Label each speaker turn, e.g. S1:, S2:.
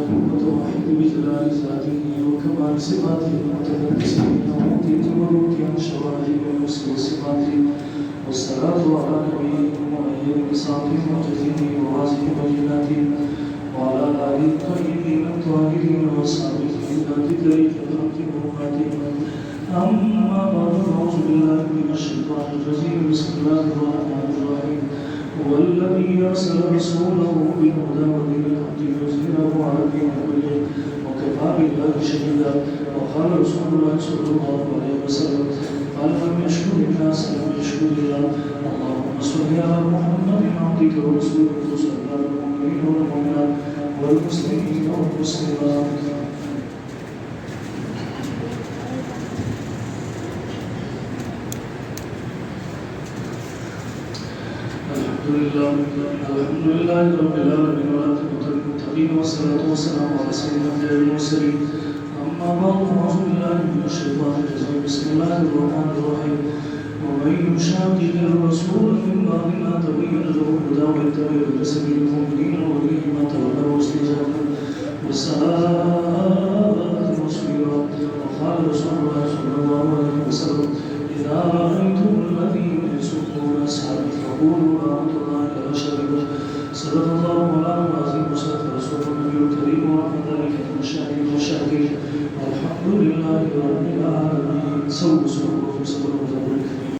S1: المتوحد بجلال ذاته وكمال صفاته المتنفس من عمودية الملوك عن شواهد المسك وصفاته والصلاة على نبيه المؤيد بصافي معجزه وواضح بيناته وعلى آله الطيبين الطاهرين وأصحابه الذين كثرت بركاته. أما بعد فأعوذ بالله من الشيطان الرجيم. بسم الله الرحمن الرحيم. هو الذي أرسل رسوله بالهدى ودين الحق ليظهره على الدين كله وكفى بالله شهيدا. وقال رسول الله صلى الله عليه وسلم: قال من يشكر الناس لم يشكر الله. اللهم صل على محمد عبدك ورسولك وصل على المؤمنين والمؤمنات والمسلمين والمسلمات. الحمد لله رب العالمين والعاقبة للمتقين والصلاة والسلام على سيدنا المرسلين. أما بعد فأعوذ بالله من الشيطان الرجيم. بسم الله الرحمن الرحيم. ومن يشاقق الرسول من بعد ما تبين له الهدى ويتبع غير سبيل المؤمنين نوله ما تولى واستجاب وساء